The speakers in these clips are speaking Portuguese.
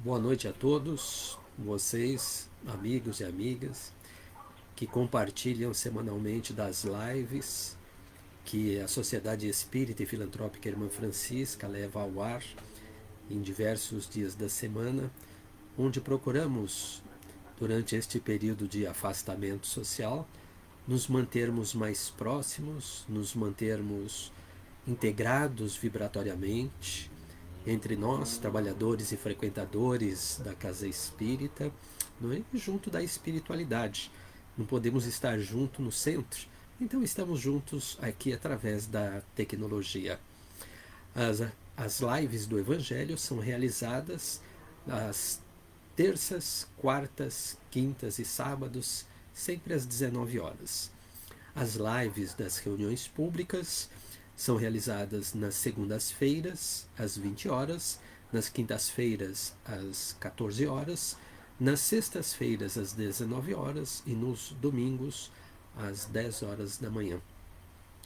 Boa noite a todos, vocês, amigos e amigas, que compartilham semanalmente das lives que a Sociedade Espírita e Filantrópica Irmã Francisca leva ao ar em diversos dias da semana, onde procuramos, durante este período de afastamento social, nos mantermos mais próximos, nos mantermos integrados vibratoriamente entre nós, trabalhadores e frequentadores da casa espírita, não é? Junto da espiritualidade. Não podemos estar junto no centro, então estamos juntos aqui através da tecnologia. As lives do Evangelho são realizadas às terças, quartas, quintas e sábados, sempre às 19 horas. As lives das reuniões públicas são realizadas nas segundas-feiras, às 20 horas, nas quintas-feiras, às 14 horas, nas sextas-feiras, às 19 horas e nos domingos, às 10 horas da manhã.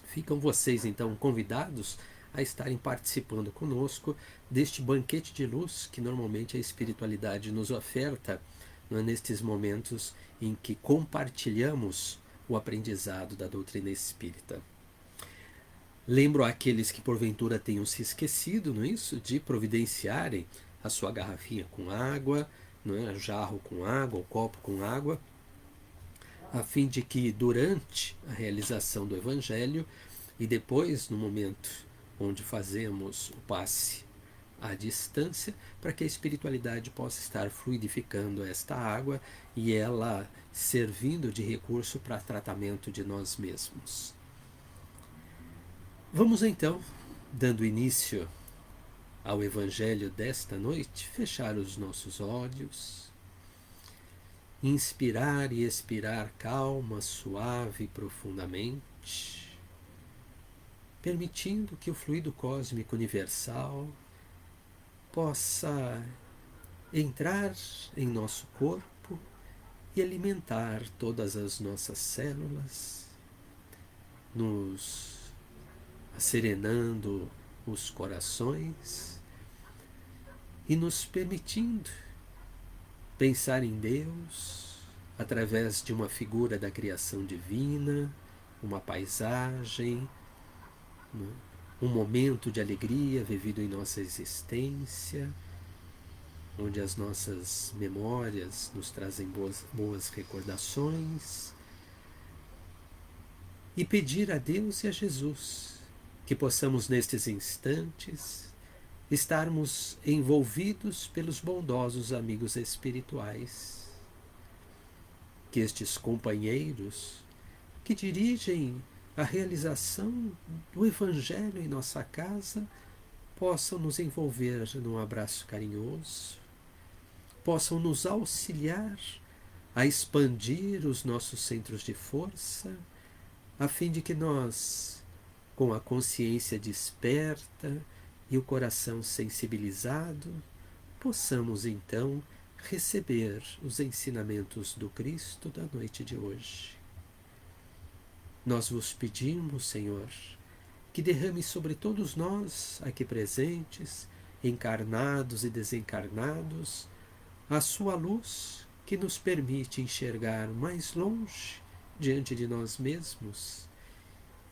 Ficam vocês, então, convidados a estarem participando conosco deste banquete de luz que normalmente a espiritualidade nos oferta, não é, nestes momentos em que compartilhamos o aprendizado da doutrina espírita. Lembro àqueles que porventura tenham se esquecido, não é isso, de providenciarem a sua garrafinha com água, não é, jarro com água, o copo com água, a fim de que durante a realização do Evangelho e depois no momento onde fazemos o passe à distância, para que a espiritualidade possa estar fluidificando esta água e ela servindo de recurso para tratamento de nós mesmos. Vamos então, dando início ao Evangelho desta noite, fechar os nossos olhos, inspirar e expirar calma, suave e profundamente, permitindo que o fluido cósmico universal possa entrar em nosso corpo e alimentar todas as nossas células, nos serenando os corações e nos permitindo pensar em Deus através de uma figura da criação divina, uma paisagem, um momento de alegria vivido em nossa existência, onde as nossas memórias nos trazem boas recordações, e pedir a Deus e a Jesus que possamos nestes instantes estarmos envolvidos pelos bondosos amigos espirituais, que estes companheiros que dirigem a realização do Evangelho em nossa casa possam nos envolver num abraço carinhoso, possam nos auxiliar a expandir os nossos centros de força, a fim de que nós, com a consciência desperta e o coração sensibilizado, possamos então receber os ensinamentos do Cristo da noite de hoje. Nós vos pedimos, Senhor, que derrame sobre todos nós aqui presentes, encarnados e desencarnados, a sua luz que nos permite enxergar mais longe diante de nós mesmos,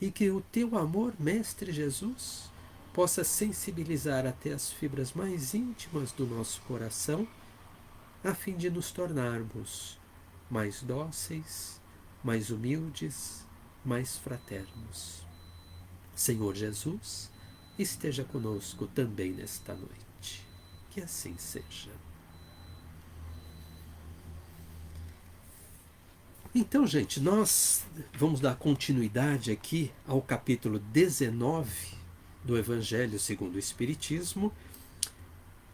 e que o teu amor, Mestre Jesus, possa sensibilizar até as fibras mais íntimas do nosso coração, a fim de nos tornarmos mais dóceis, mais humildes, mais fraternos. Senhor Jesus, esteja conosco também nesta noite. Que assim seja. Então, gente, nós vamos dar continuidade aqui ao capítulo 19 do Evangelho segundo o Espiritismo,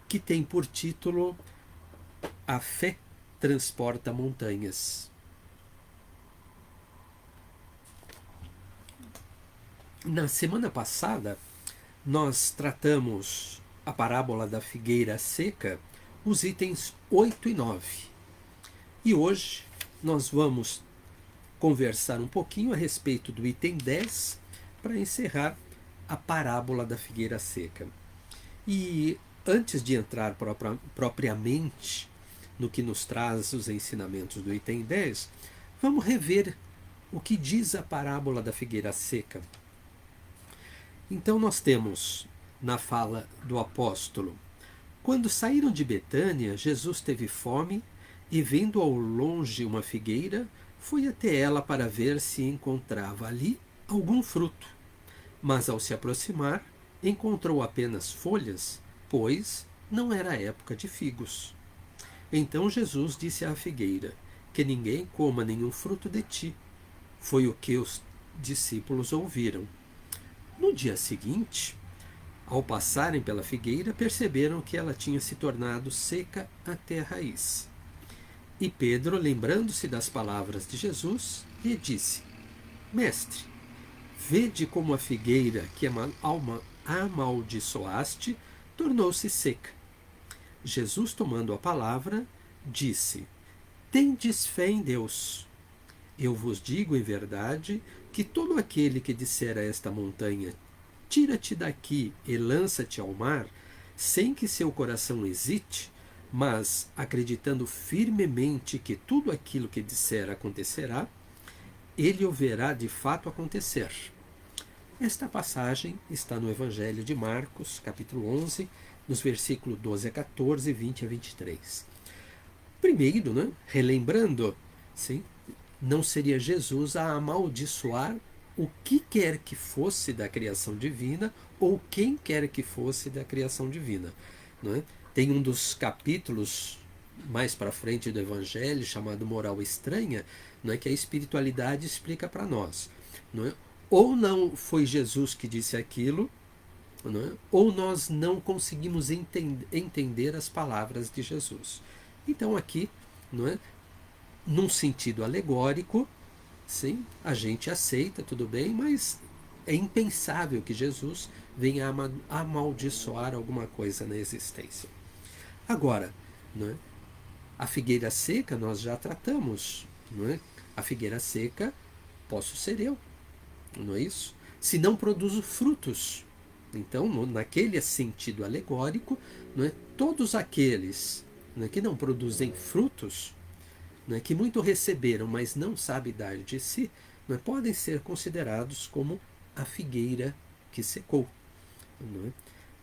que tem por título A Fé Transporta Montanhas. Na semana passada, nós tratamos a parábola da figueira seca, os itens 8 e 9. E hoje nós vamos conversar um pouquinho a respeito do item 10 para encerrar a parábola da figueira seca. E antes de entrar propriamente no que nos traz os ensinamentos do item 10, vamos rever o que diz a parábola da figueira seca. Então nós temos na fala do apóstolo: quando saíram de Betânia, Jesus teve fome e, vendo ao longe uma figueira, foi até ela para ver se encontrava ali algum fruto. Mas ao se aproximar, encontrou apenas folhas, pois não era época de figos. Então Jesus disse à figueira: que ninguém coma nenhum fruto de ti. Foi o que os discípulos ouviram. No dia seguinte, ao passarem pela figueira, perceberam que ela tinha se tornado seca até a raiz. E Pedro, lembrando-se das palavras de Jesus, lhe disse: Mestre, vede como a figueira que amaldiçoaste tornou-se seca. Jesus, tomando a palavra, disse: Tendes fé em Deus. Eu vos digo em verdade que todo aquele que disser a esta montanha: tira-te daqui e lança-te ao mar, sem que seu coração hesite, mas acreditando firmemente que tudo aquilo que disser acontecerá, ele o verá de fato acontecer. Esta passagem está no Evangelho de Marcos, capítulo 11, nos versículos 12 a 14, 20 a 23. Primeiro, relembrando, sim, não seria Jesus a amaldiçoar o que quer que fosse da criação divina ou quem quer que fosse da criação divina. Não é? Tem um dos capítulos mais para frente do Evangelho, chamado Moral Estranha, não é, que a espiritualidade explica para nós. Não é? Ou não foi Jesus que disse aquilo, não é? Ou nós não conseguimos entender as palavras de Jesus. Então aqui, não é, num sentido alegórico, sim, a gente aceita, tudo bem, mas é impensável que Jesus venha amaldiçoar alguma coisa na existência. Agora, não é, a figueira seca nós já tratamos. Não é? A figueira seca posso ser eu, não é isso? Se não produzo frutos. Então, naquele sentido alegórico, não é, todos aqueles, não é, que não produzem frutos, não é, que muito receberam, mas não sabem dar de si, não é, podem ser considerados como a figueira que secou. Não é?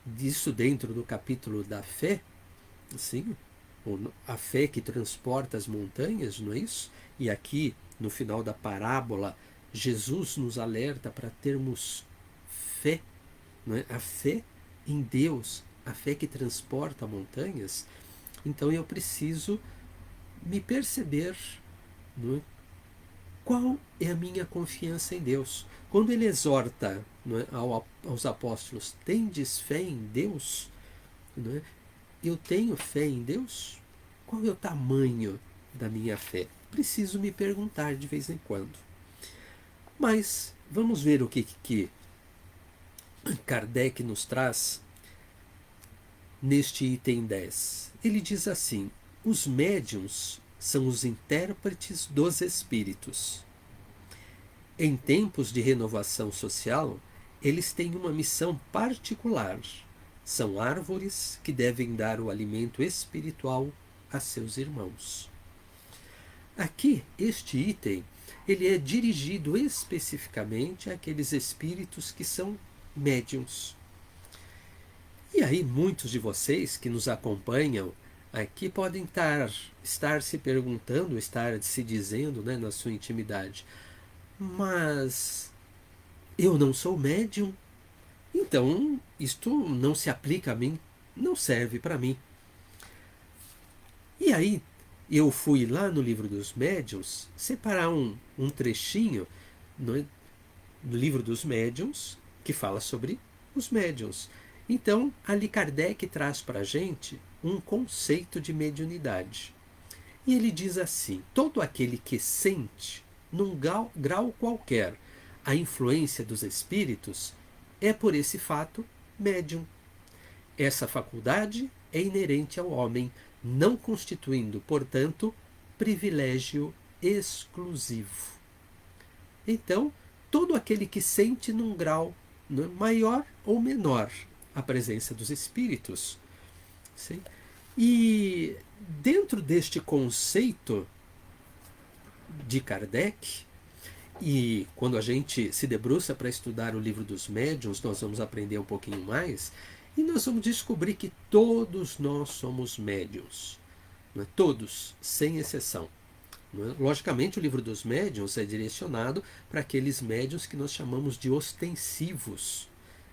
Disso dentro do capítulo da fé, assim, a fé que transporta as montanhas, não é isso? E aqui, no final da parábola, Jesus nos alerta para termos fé, não é? A fé em Deus, a fé que transporta montanhas. Então eu preciso me perceber, não é? Qual é a minha confiança em Deus. Quando ele exorta, não é, aos apóstolos: tendes fé em Deus, não é? Eu tenho fé em Deus? Qual é o tamanho da minha fé? Preciso me perguntar de vez em quando. Mas vamos ver o que Kardec nos traz neste item 10. Ele diz assim: os médiuns são os intérpretes dos espíritos. Em tempos de renovação social, eles têm uma missão particular. São árvores que devem dar o alimento espiritual a seus irmãos. Aqui, este item, ele é dirigido especificamente àqueles espíritos que são médiuns. E aí, muitos de vocês que nos acompanham aqui podem estar se perguntando, estar se dizendo, né, na sua intimidade: mas eu não sou médium, então isto não se aplica a mim, não serve para mim. E aí eu fui lá no Livro dos Médiuns separar um trechinho no Livro dos Médiuns que fala sobre os médiuns. Então, ali Kardec traz para a gente um conceito de mediunidade. E ele diz assim: todo aquele que sente, num grau qualquer, a influência dos espíritos, é por esse fato médium. Essa faculdade é inerente ao homem, não constituindo, portanto, privilégio exclusivo. Então, todo aquele que sente num grau maior ou menor a presença dos espíritos, Sim? E dentro deste conceito de Kardec, e quando a gente se debruça para estudar o livro dos médiuns, nós vamos aprender um pouquinho mais, e nós vamos descobrir que todos nós somos médiuns. Não é? Todos, sem exceção. Não é? Logicamente, o livro dos médiuns é direcionado para aqueles médiuns que nós chamamos de ostensivos.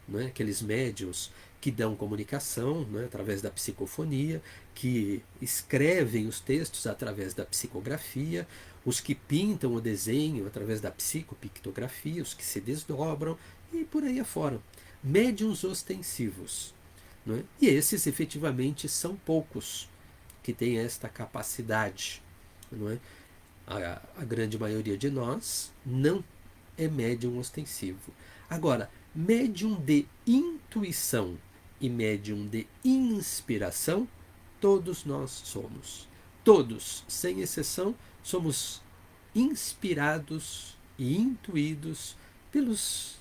Não é? Aqueles médiuns que dão comunicação, não é? Através da psicofonia, que escrevem os textos através da psicografia, os que pintam o desenho através da psicopictografia, os que se desdobram e por aí afora. Médiuns ostensivos. Não é? E esses efetivamente são poucos que têm esta capacidade. Não é? A grande maioria de nós não é médium ostensivo. Agora, médium de intuição e médium de inspiração, todos nós somos. Todos, sem exceção, somos inspirados e intuídos pelos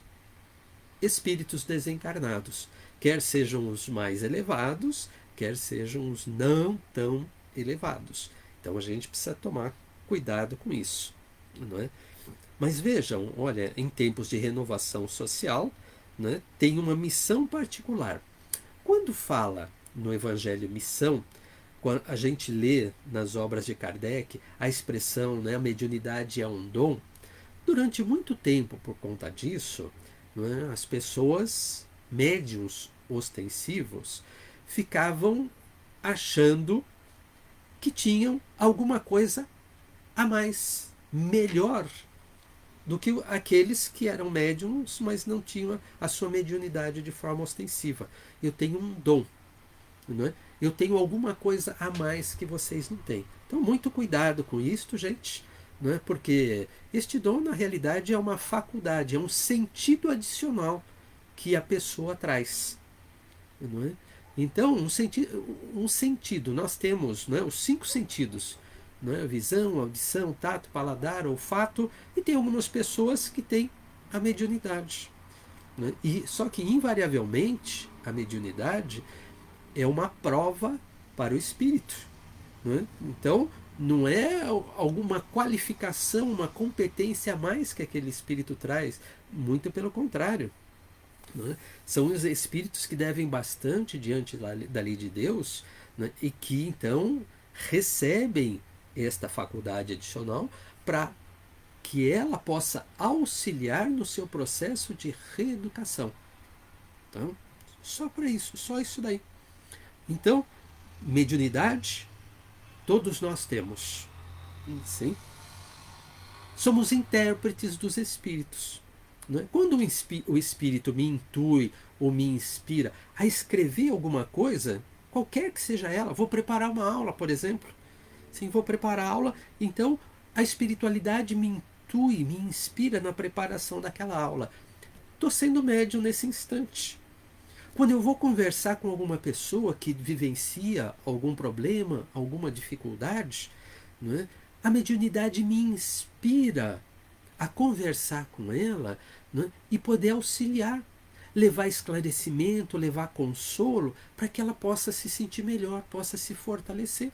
espíritos desencarnados, quer sejam os mais elevados, quer sejam os não tão elevados. Então a gente precisa tomar cuidado com isso, não é? Mas vejam, olha, em tempos de renovação social, né, tem uma missão particular. Quando fala no Evangelho missão, quando a gente lê nas obras de Kardec a expressão, né, a mediunidade é um dom, durante muito tempo, por conta disso, né, as pessoas, médiuns ostensivos, ficavam achando que tinham alguma coisa a mais, melhor do que aqueles que eram médiums, mas não tinham a sua mediunidade de forma ostensiva. Eu tenho um dom, não é? Eu tenho alguma coisa a mais que vocês não têm. Então, muito cuidado com isto, gente, não é? Porque este dom, na realidade, é uma faculdade, é um sentido adicional que a pessoa traz. Não é? Então, um sentido, nós temos, não é, os 5 sentidos, não é? Visão, audição, tato, paladar, olfato, e tem algumas pessoas que têm a mediunidade. Não é? Só que, invariavelmente, a mediunidade é uma prova para o espírito. Não é? Então, não é alguma qualificação, uma competência a mais que aquele espírito traz, muito pelo contrário. Né? São os espíritos que devem bastante diante da lei de Deus, né? E que então recebem esta faculdade adicional para que ela possa auxiliar no seu processo de reeducação. Então, só para isso, só isso daí. Então, mediunidade, todos nós temos. Sim? Somos intérpretes dos espíritos. Não é? Quando o espírito me intui ou me inspira a escrever alguma coisa, qualquer que seja ela, vou preparar uma aula, por exemplo. Sim, vou preparar a aula, então a espiritualidade me intui, me inspira na preparação daquela aula. Estou sendo médium nesse instante. Quando eu vou conversar com alguma pessoa que vivencia algum problema, alguma dificuldade, não é? A mediunidade me inspira a conversar com ela, né, e poder auxiliar, levar esclarecimento, levar consolo, para que ela possa se sentir melhor, possa se fortalecer.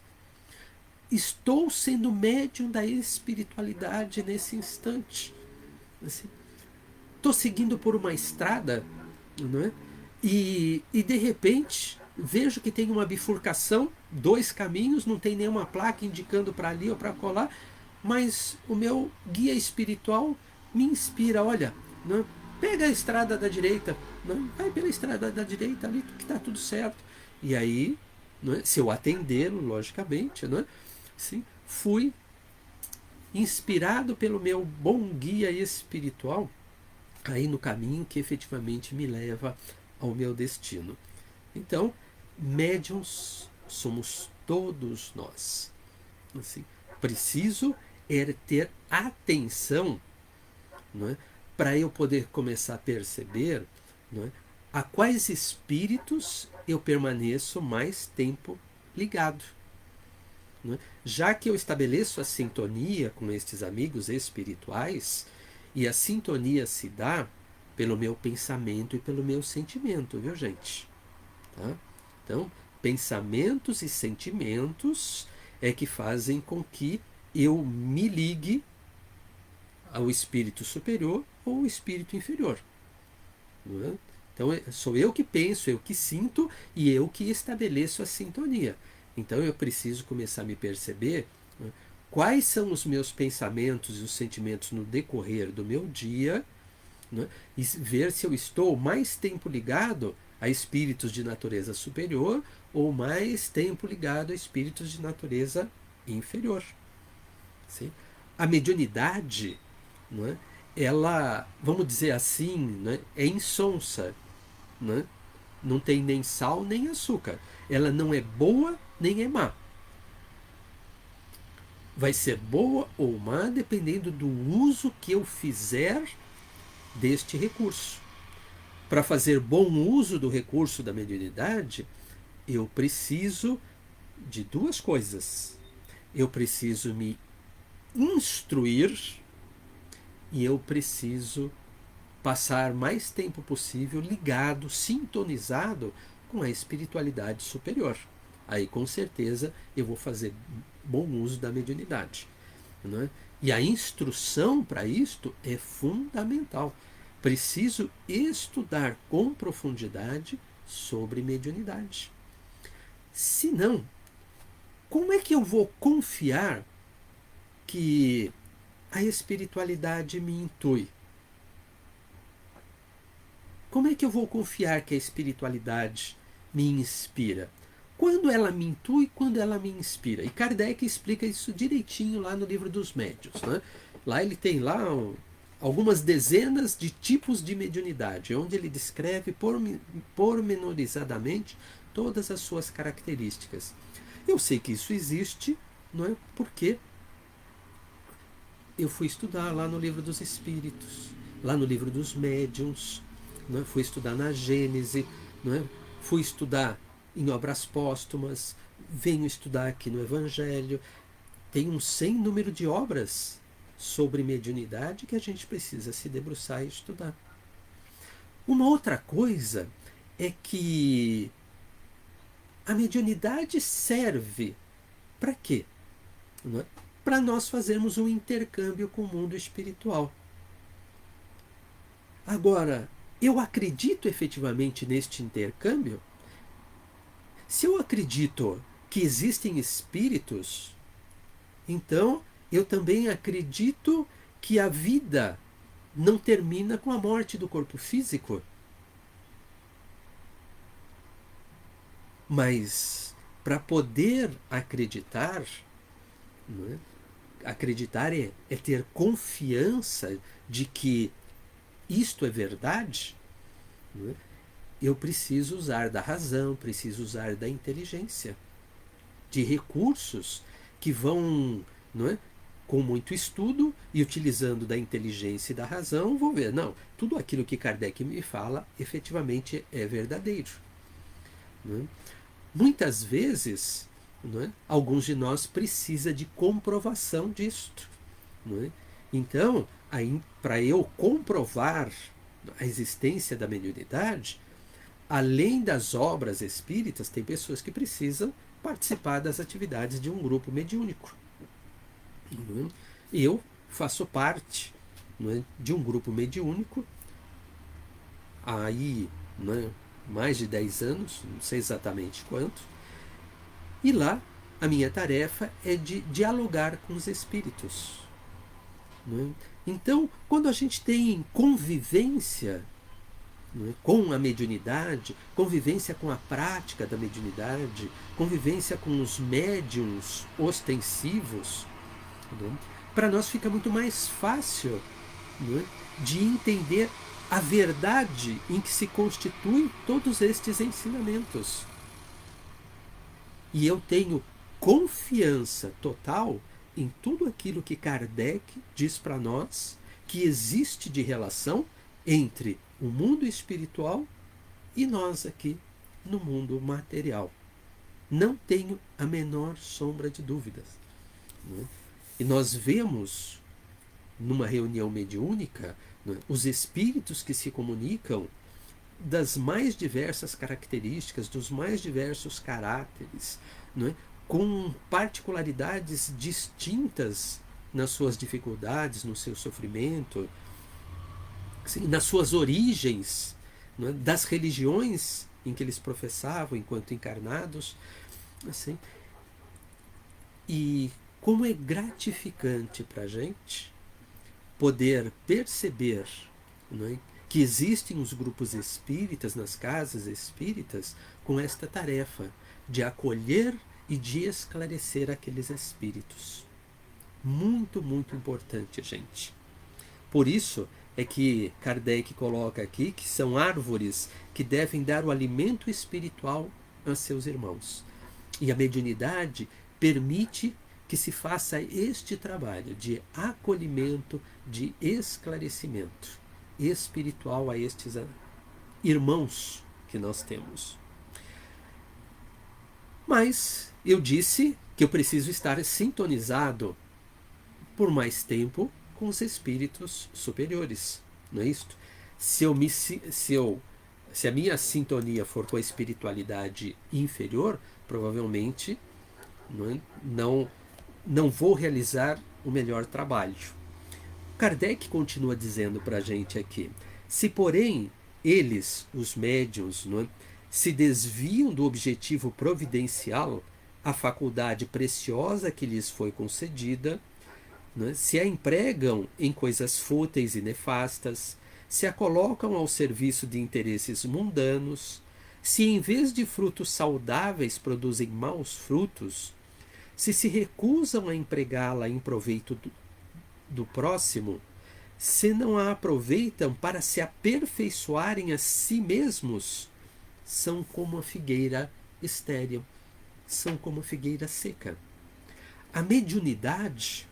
Estou sendo médium da espiritualidade nesse instante. Assim, estou seguindo por uma estrada, não é? E de repente vejo que tem uma bifurcação, 2 caminhos, não tem nenhuma placa indicando para ali ou para colar, mas o meu guia espiritual me inspira, olha, né, pega a estrada da direita, né, vai pela estrada da direita ali que está tudo certo. E aí, né, se eu atendê-lo, logicamente, né, sim, fui inspirado pelo meu bom guia espiritual aí no caminho que efetivamente me leva ao meu destino. Então, médiuns somos todos nós. Assim, preciso é ter atenção, não é, para eu poder começar a perceber, não é, a quais espíritos eu permaneço mais tempo ligado. Não é? Já que eu estabeleço a sintonia com estes amigos espirituais, e a sintonia se dá pelo meu pensamento e pelo meu sentimento, viu, gente? Tá? Então, pensamentos e sentimentos é que fazem com que eu me ligue ao espírito superior ou ao espírito inferior. Não é? Então, sou eu que penso, eu que sinto e eu que estabeleço a sintonia. Então, eu preciso começar a me perceber, né, quais são os meus pensamentos e os sentimentos no decorrer do meu dia, né, e ver se eu estou mais tempo ligado a espíritos de natureza superior ou mais tempo ligado a espíritos de natureza inferior. Sim? A mediunidade, não é? Ela, vamos dizer assim, né, é insonsa, né? Não tem nem sal nem açúcar. Ela não é boa nem é má. Vai ser boa ou má dependendo do uso que eu fizer deste recurso. Para fazer bom uso do recurso da mediunidade, eu preciso de duas coisas. Eu preciso me instruir e eu preciso passar mais tempo possível ligado, sintonizado com a espiritualidade superior. Aí, com certeza, eu vou fazer bom uso da mediunidade. Não é? E a instrução para isto é fundamental. Preciso estudar com profundidade sobre mediunidade. Se não, como é que eu vou confiar que a espiritualidade me intui? Como é que eu vou confiar que a espiritualidade me inspira? Quando ela me intui, quando ela me inspira. E Kardec explica isso direitinho lá no livro dos médiuns. Né? Lá ele tem lá algumas dezenas de tipos de mediunidade, onde ele descreve pormenorizadamente todas as suas características. Eu sei que isso existe, não é? Porque eu fui estudar lá no livro dos Espíritos, lá no livro dos médiuns, não é? Fui estudar na Gênese, não é? Fui estudar em obras póstumas, venho estudar aqui no Evangelho. Tem um sem número de obras sobre mediunidade que a gente precisa se debruçar e estudar. Uma outra coisa é que a mediunidade serve para quê? Não é? Para nós fazermos um intercâmbio com o mundo espiritual. Agora, eu acredito efetivamente neste intercâmbio? Se eu acredito que existem espíritos, então eu também acredito que a vida não termina com a morte do corpo físico. Mas para poder acreditar, não é? Acreditar é ter confiança de que isto é verdade, não é? Eu preciso usar da razão, preciso usar da inteligência, de recursos que vão, não é, com muito estudo e utilizando da inteligência e da razão, vou ver, não, tudo aquilo que Kardec me fala efetivamente é verdadeiro. Não é? Muitas vezes, não é, alguns de nós precisa de comprovação disto. Não é? Então, para eu comprovar a existência da mediunidade, além das obras espíritas, tem pessoas que precisam participar das atividades de um grupo mediúnico. Não é? Eu faço parte, não é, de um grupo mediúnico aí, não é, mais de 10 anos, não sei exatamente quanto, e lá a minha tarefa é de dialogar com os espíritos. Não é? Então, quando a gente tem convivência, não é, com a mediunidade, convivência com a prática da mediunidade, convivência com os médiuns ostensivos, é, para nós fica muito mais fácil, não é, de entender a verdade em que se constituem todos estes ensinamentos. E eu tenho confiança total em tudo aquilo que Kardec diz para nós que existe de relação entre o mundo espiritual e nós aqui no mundo material. Não tenho a menor sombra de dúvidas. Não é? E nós vemos numa reunião mediúnica, não é, os espíritos que se comunicam das mais diversas características, dos mais diversos caráteres, não é? Com particularidades distintas nas suas dificuldades, no seu sofrimento, assim, nas suas origens, não é? Das religiões em que eles professavam enquanto encarnados, assim. E como é gratificante para a gente poder perceber, não é, que existem os grupos espíritas nas casas espíritas com esta tarefa de acolher e de esclarecer aqueles espíritos. Muito, muito importante, gente. Por isso é que Kardec coloca aqui que são árvores que devem dar o alimento espiritual a seus irmãos. E a mediunidade permite que se faça este trabalho de acolhimento, de esclarecimento espiritual a estes irmãos que nós temos. Mas eu disse que eu preciso estar sintonizado por mais tempo com os espíritos superiores, não é isto? Se a minha sintonia for com a espiritualidade inferior, provavelmente não vou realizar o melhor trabalho. Kardec continua dizendo para a gente aqui: se porém eles, os médiuns, se desviam do objetivo providencial, a faculdade preciosa que lhes foi concedida, se a empregam em coisas fúteis e nefastas, se a colocam ao serviço de interesses mundanos, se em vez de frutos saudáveis produzem maus frutos, se recusam a empregá-la em proveito do próximo, se não a aproveitam para se aperfeiçoarem a si mesmos, são como a figueira estéril, são como a figueira seca. A mediunidade,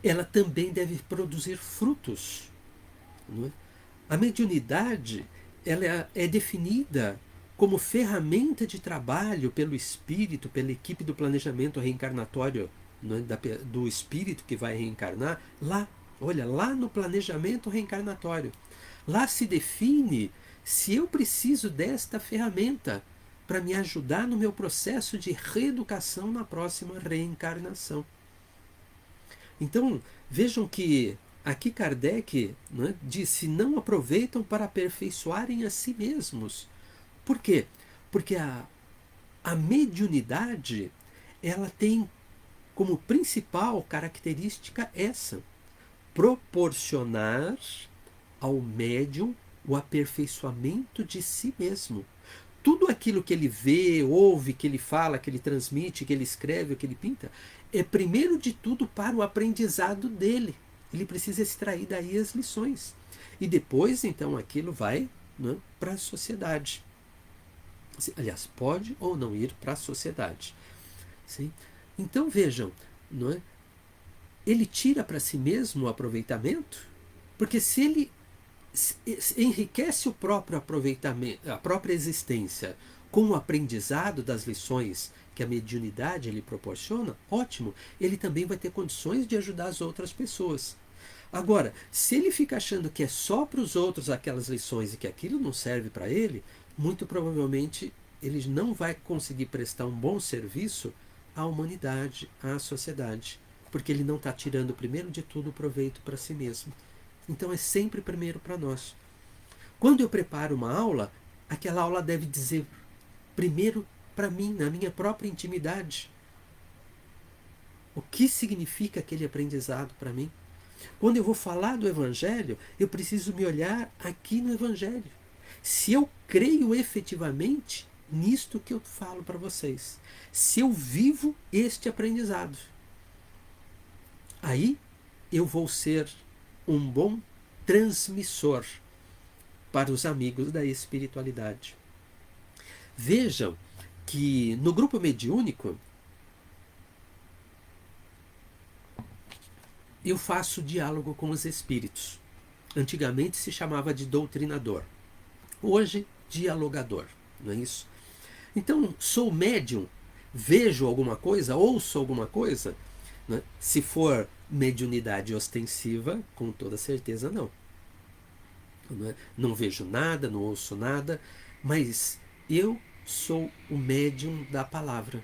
ela também deve produzir frutos. Não é? A mediunidade, ela é definida como ferramenta de trabalho pelo espírito, pela equipe do planejamento reencarnatório, não é? Do espírito que vai reencarnar, lá no planejamento reencarnatório. Lá se define se eu preciso desta ferramenta para me ajudar no meu processo de reeducação na próxima reencarnação. Então, vejam que aqui Kardec disse: não aproveitam para aperfeiçoarem a si mesmos. Por quê? Porque a mediunidade, ela tem como principal característica essa: proporcionar ao médium o aperfeiçoamento de si mesmo. Tudo aquilo que ele vê, ouve, que ele fala, que ele transmite, que ele escreve, que ele pinta, é primeiro de tudo para o aprendizado dele. Ele precisa extrair daí as lições. E depois, então, aquilo vai para a sociedade. Aliás, pode ou não ir para a sociedade. Sim? Então, vejam, ele tira para si mesmo o aproveitamento, porque se ele enriquece o próprio aproveitamento, a própria existência, com o aprendizado das lições que a mediunidade lhe proporciona, ótimo, ele também vai ter condições de ajudar as outras pessoas. Agora, se ele fica achando que é só para os outros aquelas lições e que aquilo não serve para ele, muito provavelmente ele não vai conseguir prestar um bom serviço à humanidade, à sociedade, porque ele não está tirando, primeiro de tudo, o proveito para si mesmo. Então é sempre primeiro para nós. Quando eu preparo uma aula, aquela aula deve dizer primeiro para mim, na minha própria intimidade. O que significa aquele aprendizado para mim? Quando eu vou falar do Evangelho, eu preciso me olhar aqui no Evangelho. Se eu creio efetivamente nisto que eu falo para vocês, se eu vivo este aprendizado, aí eu vou ser um bom transmissor para os amigos da espiritualidade. Vejam que no grupo mediúnico eu faço diálogo com os espíritos. Antigamente se chamava de doutrinador. Hoje, dialogador. Não é isso? Então, sou médium, vejo alguma coisa, ouço alguma coisa. Né? Se for mediunidade ostensiva, com toda certeza não. Não vejo nada, não ouço nada, mas eu sou o médium da palavra.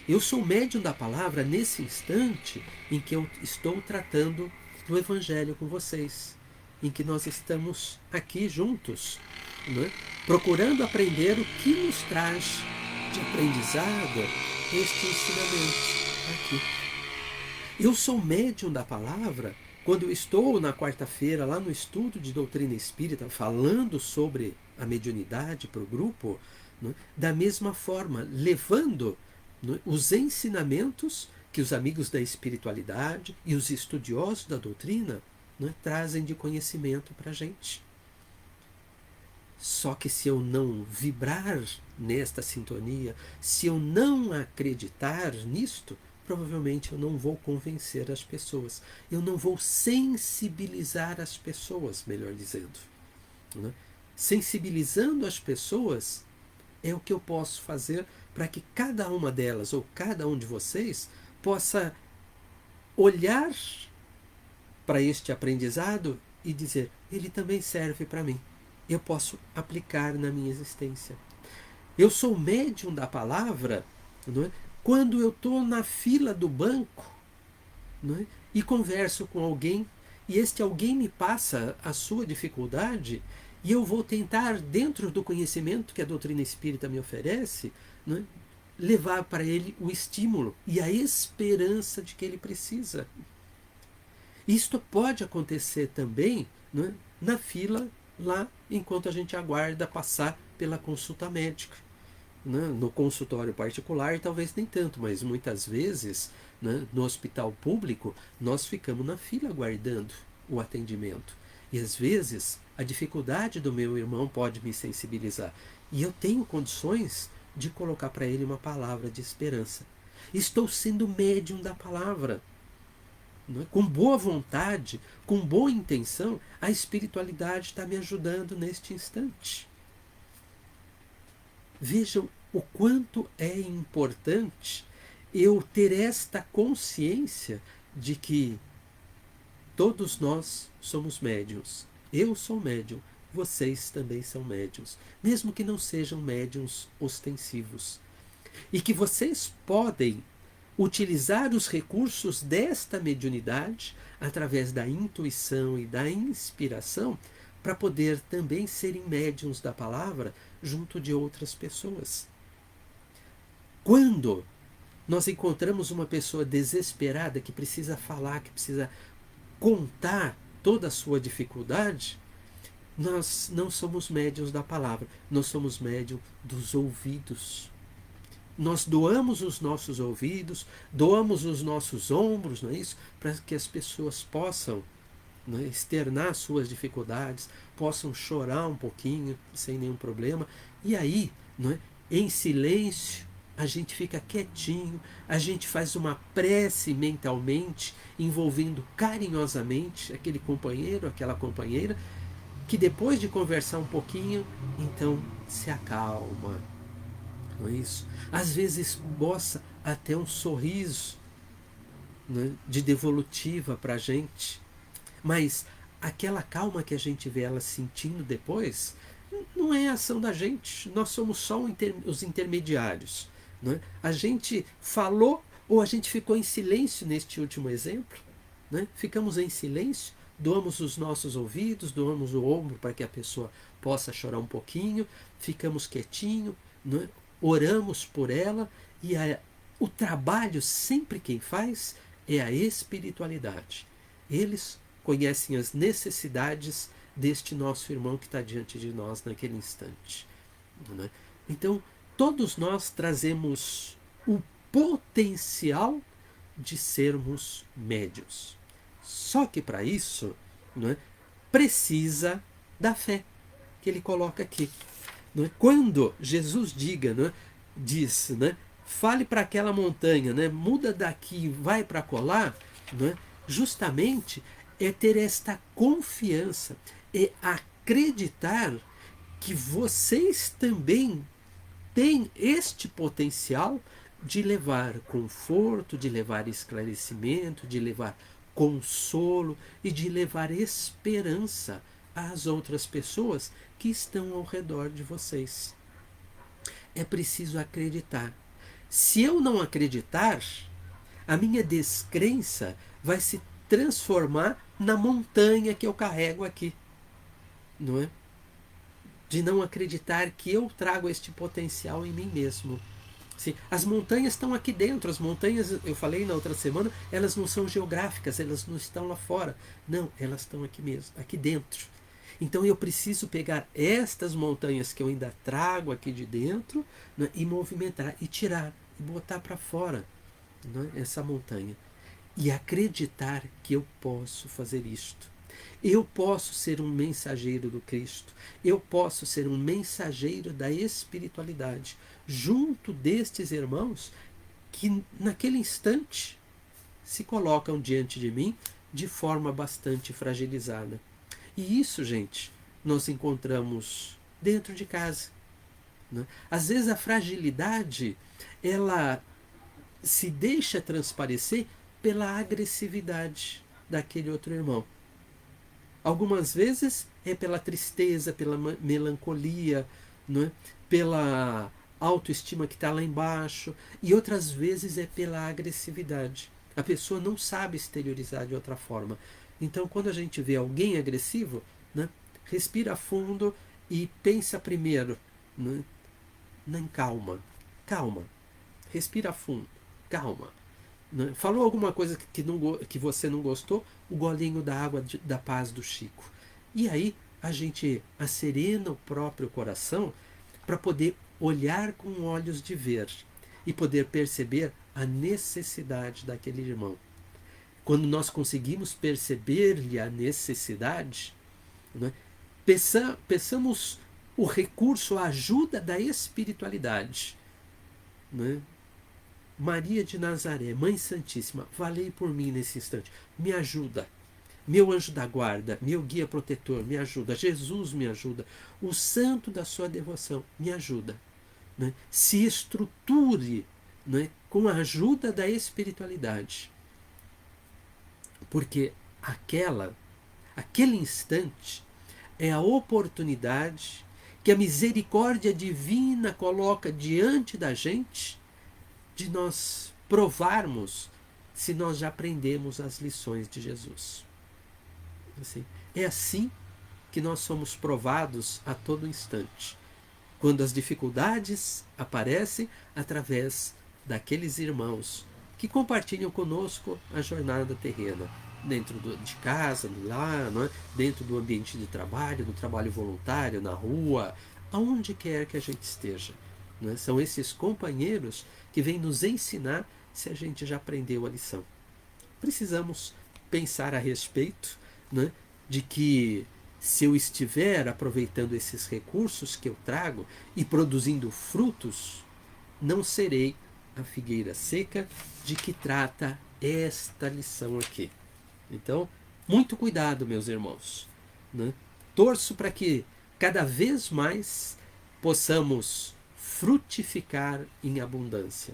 Eu sou o médium da palavra nesse instante em que eu estou tratando do Evangelho com vocês, em que nós estamos aqui juntos, né, procurando aprender o que nos traz de aprendizado este ensinamento aqui. Eu sou médium da palavra quando eu estou na quarta-feira lá no estudo de doutrina espírita falando sobre a mediunidade para o grupo, né, da mesma forma, levando, né, os ensinamentos que os amigos da espiritualidade e os estudiosos da doutrina, né, trazem de conhecimento para a gente. Só que se eu não vibrar nesta sintonia, se eu não acreditar nisto, provavelmente eu não vou convencer as pessoas. Eu não vou sensibilizar as pessoas, melhor dizendo. Né? Sensibilizando as pessoas é o que eu posso fazer para que cada uma delas, ou cada um de vocês, possa olhar para este aprendizado e dizer, ele também serve para mim. Eu posso aplicar na minha existência. Eu sou médium da palavra, não é? Quando eu estou na fila do banco, não é? E converso com alguém, e este alguém me passa a sua dificuldade, e eu vou tentar, dentro do conhecimento que a doutrina espírita me oferece, não é? Levar para ele o estímulo e a esperança de que ele precisa. Isto pode acontecer também, não é? Na fila lá, enquanto a gente aguarda passar pela consulta médica. Né? No consultório particular, talvez nem tanto, mas muitas vezes, né, no hospital público, nós ficamos na fila aguardando o atendimento. E às vezes, a dificuldade do meu irmão pode me sensibilizar. E eu tenho condições de colocar para ele uma palavra de esperança. Estou sendo médium da palavra. Com boa vontade, com boa intenção, a espiritualidade está me ajudando neste instante. Vejam o quanto é importante eu ter esta consciência de que todos nós somos médiuns. Eu sou médium, vocês também são médiuns, mesmo que não sejam médiuns ostensivos. E que vocês podem utilizar os recursos desta mediunidade através da intuição e da inspiração para poder também serem médiuns da palavra junto de outras pessoas. Quando nós encontramos uma pessoa desesperada que precisa falar, que precisa contar toda a sua dificuldade, nós não somos médiuns da palavra, nós somos médiuns dos ouvidos. Nós doamos os nossos ouvidos, doamos os nossos ombros, não é isso? Para que as pessoas possam, não é, externar suas dificuldades, possam chorar um pouquinho, sem nenhum problema. E aí, não é, em silêncio, a gente fica quietinho, a gente faz uma prece mentalmente, envolvendo carinhosamente aquele companheiro, aquela companheira, que depois de conversar um pouquinho, então se acalma. Não é isso? Às vezes boça até um sorriso, né, de devolutiva para a gente, mas aquela calma que a gente vê ela sentindo depois não é ação da gente, nós somos só os intermediários. Né? A gente falou ou a gente ficou em silêncio neste último exemplo, né? Ficamos em silêncio, doamos os nossos ouvidos, doamos o ombro para que a pessoa possa chorar um pouquinho, ficamos quietinho, né? Oramos por ela, e o trabalho sempre quem faz é a espiritualidade. Eles conhecem as necessidades deste nosso irmão que está diante de nós naquele instante. Né? Então, todos nós trazemos o potencial de sermos médios. Só que para isso, né, precisa da fé, que ele coloca aqui. Não é? Quando Jesus diz, né, fale para aquela montanha, né, muda daqui, vai para colar, né, justamente é ter esta confiança, é acreditar que vocês também têm este potencial de levar conforto, de levar esclarecimento, de levar consolo e de levar esperança às outras pessoas que estão ao redor de vocês. É preciso acreditar. Se eu não acreditar, a minha descrença vai se transformar na montanha que eu carrego aqui, não é? De não acreditar que eu trago este potencial em mim mesmo. Sim, as montanhas estão aqui dentro. As montanhas, eu falei na outra semana, elas não são geográficas, elas não estão lá fora. Não, elas estão aqui mesmo, aqui dentro. Então eu preciso pegar estas montanhas que eu ainda trago aqui de dentro, né, e movimentar, e tirar, e botar para fora, né, essa montanha. E acreditar que eu posso fazer isto. Eu posso ser um mensageiro do Cristo. Eu posso ser um mensageiro da espiritualidade junto destes irmãos que naquele instante se colocam diante de mim de forma bastante fragilizada. E isso, gente, nós encontramos dentro de casa, né? Às vezes a fragilidade, ela se deixa transparecer pela agressividade daquele outro irmão. Algumas vezes é pela tristeza, pela melancolia, não é? Pela autoestima que está lá embaixo, e outras vezes é pela agressividade. A pessoa não sabe exteriorizar de outra forma. Então, quando a gente vê alguém agressivo, né, respira fundo e pensa primeiro, né, em calma. Calma. Respira fundo. Calma. Né? Falou alguma coisa que você não gostou, o golinho da água da paz do Chico. E aí a gente acerena o próprio coração para poder olhar com olhos de ver e poder perceber a necessidade daquele irmão. Quando nós conseguimos perceber-lhe a necessidade, né, peçamos o recurso, a ajuda da espiritualidade. Né? Maria de Nazaré, Mãe Santíssima, valei por mim nesse instante. Me ajuda. Meu anjo da guarda, meu guia protetor, me ajuda. Jesus me ajuda. O santo da sua devoção, me ajuda. Né? Se estruture, né, com a ajuda da espiritualidade. Porque aquele instante é a oportunidade que a misericórdia divina coloca diante da gente de nós provarmos se nós já aprendemos as lições de Jesus. Assim, é assim que nós somos provados a todo instante. Quando as dificuldades aparecem através daqueles irmãos que compartilham conosco a jornada terrena, dentro de casa, do lar, não é? Dentro do ambiente de trabalho, do trabalho voluntário, na rua, aonde quer que a gente esteja. Não é? São esses companheiros que vêm nos ensinar se a gente já aprendeu a lição. Precisamos pensar a respeito, né, de que se eu estiver aproveitando esses recursos que eu trago e produzindo frutos, não serei a figueira seca de que trata esta lição aqui. Então, muito cuidado, meus irmãos. Né? Torço para que cada vez mais possamos frutificar em abundância.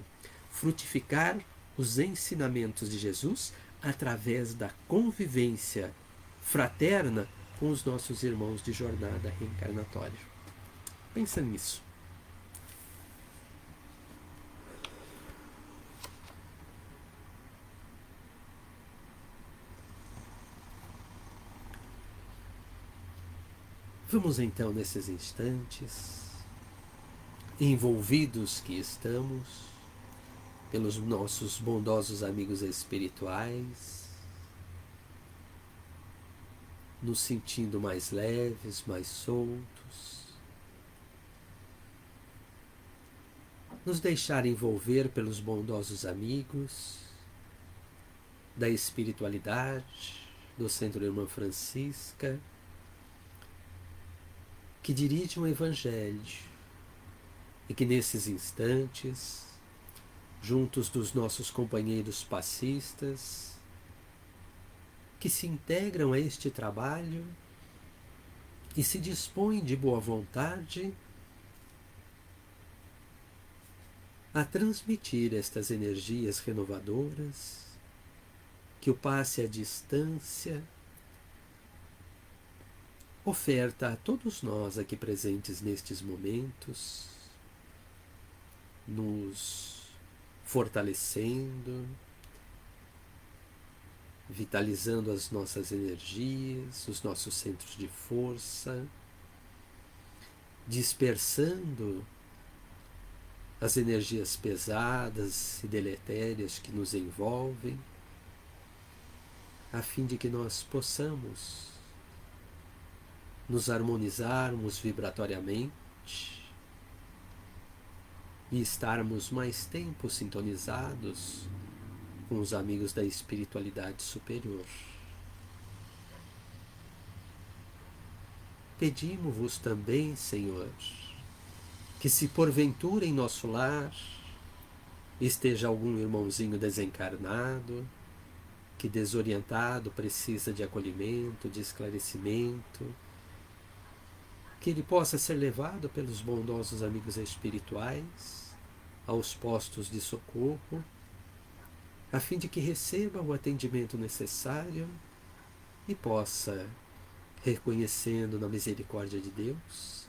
Frutificar os ensinamentos de Jesus através da convivência fraterna com os nossos irmãos de jornada reencarnatória. Pensa nisso. Vamos então, nesses instantes, envolvidos que estamos pelos nossos bondosos amigos espirituais, nos sentindo mais leves, mais soltos, nos deixar envolver pelos bondosos amigos da espiritualidade, do Centro Irmã Francisca, que dirigem o Evangelho e que nesses instantes, juntos dos nossos companheiros passistas, que se integram a este trabalho e se dispõem de boa vontade a transmitir estas energias renovadoras que o passe à distância oferta a todos nós aqui presentes nestes momentos, nos fortalecendo, vitalizando as nossas energias, os nossos centros de força, dispersando as energias pesadas e deletérias que nos envolvem, a fim de que nós possamos nos harmonizarmos vibratoriamente e estarmos mais tempo sintonizados com os amigos da espiritualidade superior. Pedimos-vos também, Senhor, que se porventura em nosso lar esteja algum irmãozinho desencarnado, que desorientado precisa de acolhimento, de esclarecimento, que ele possa ser levado pelos bondosos amigos espirituais aos postos de socorro, a fim de que receba o atendimento necessário e possa, reconhecendo na misericórdia de Deus,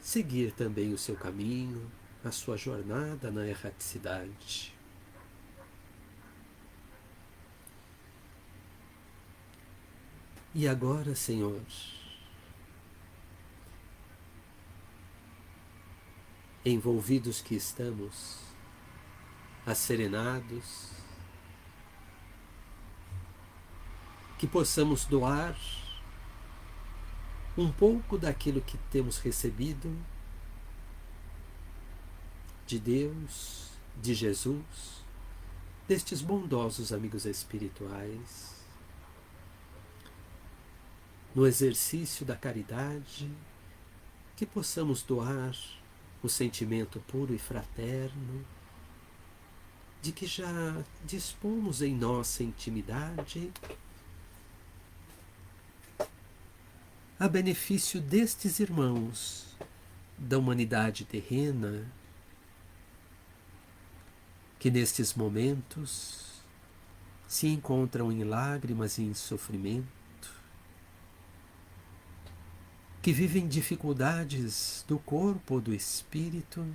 seguir também o seu caminho, a sua jornada na erraticidade. E agora, Senhor, envolvidos que estamos, asserenados, que possamos doar um pouco daquilo que temos recebido de Deus, de Jesus, destes bondosos amigos espirituais, no exercício da caridade, que possamos doar o sentimento puro e fraterno de que já dispomos em nossa intimidade a benefício destes irmãos da humanidade terrena que nestes momentos se encontram em lágrimas e em sofrimento, que vivem dificuldades do corpo ou do espírito,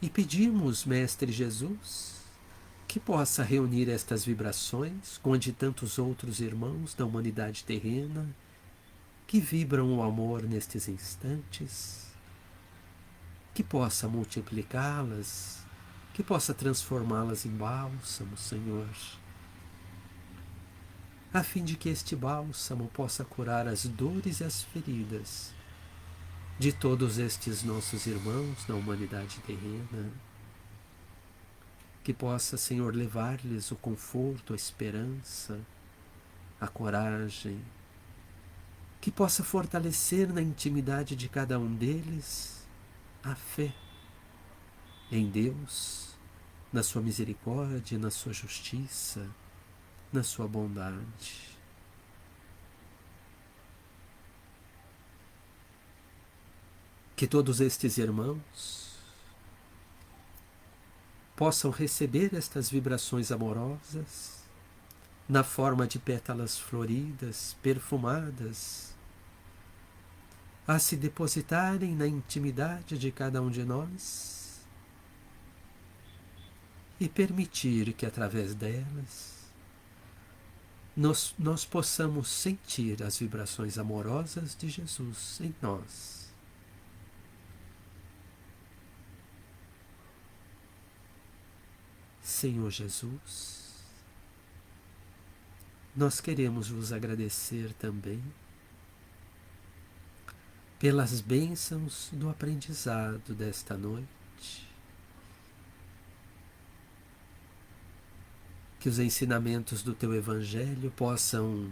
e pedimos, Mestre Jesus, que possa reunir estas vibrações com a de tantos outros irmãos da humanidade terrena que vibram o amor nestes instantes, que possa multiplicá-las, que possa transformá-las em bálsamo, Senhor, a fim de que este bálsamo possa curar as dores e as feridas de todos estes nossos irmãos da humanidade terrena, que possa, Senhor, levar-lhes o conforto, a esperança, a coragem, que possa fortalecer na intimidade de cada um deles a fé em Deus, na sua misericórdia, na sua justiça, na sua bondade. Que todos estes irmãos possam receber estas vibrações amorosas na forma de pétalas floridas, perfumadas, a se depositarem na intimidade de cada um de nós e permitir que através delas nós possamos sentir as vibrações amorosas de Jesus em nós. Senhor Jesus, nós queremos vos agradecer também pelas bênçãos do aprendizado desta noite, que os ensinamentos do Teu Evangelho possam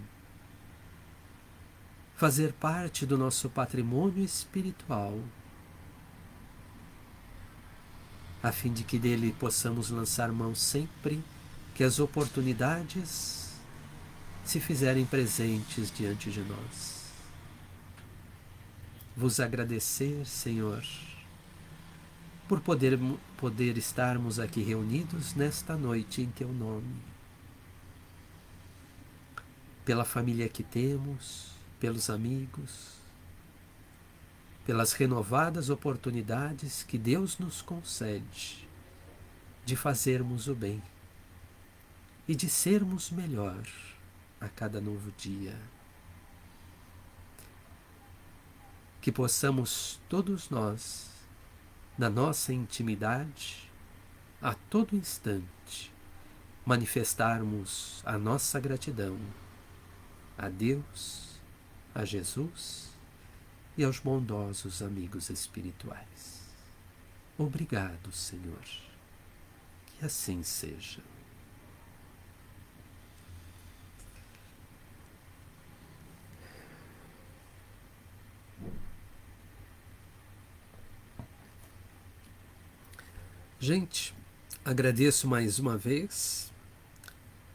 fazer parte do nosso patrimônio espiritual, a fim de que dele possamos lançar mão sempre que as oportunidades se fizerem presentes diante de nós. Vos agradecer, Senhor, por poder estarmos aqui reunidos nesta noite em Teu nome. Pela família que temos, pelos amigos, pelas renovadas oportunidades que Deus nos concede de fazermos o bem e de sermos melhor a cada novo dia. Que possamos todos nós, na nossa intimidade, a todo instante, manifestarmos a nossa gratidão a Deus, a Jesus e aos bondosos amigos espirituais. Obrigado, Senhor. Que assim seja. Gente, agradeço mais uma vez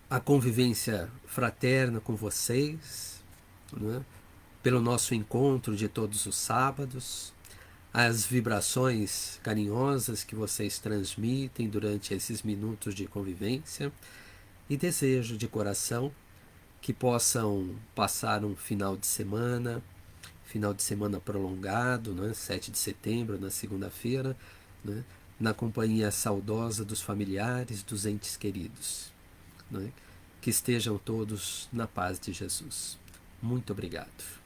a convivência fraterna com vocês, né? Pelo nosso encontro de todos os sábados, as vibrações carinhosas que vocês transmitem durante esses minutos de convivência, e desejo de coração que possam passar um final de semana prolongado, né? 7 de setembro, na segunda-feira, né? Na companhia saudosa dos familiares, dos entes queridos, né? Que estejam todos na paz de Jesus. Muito obrigado.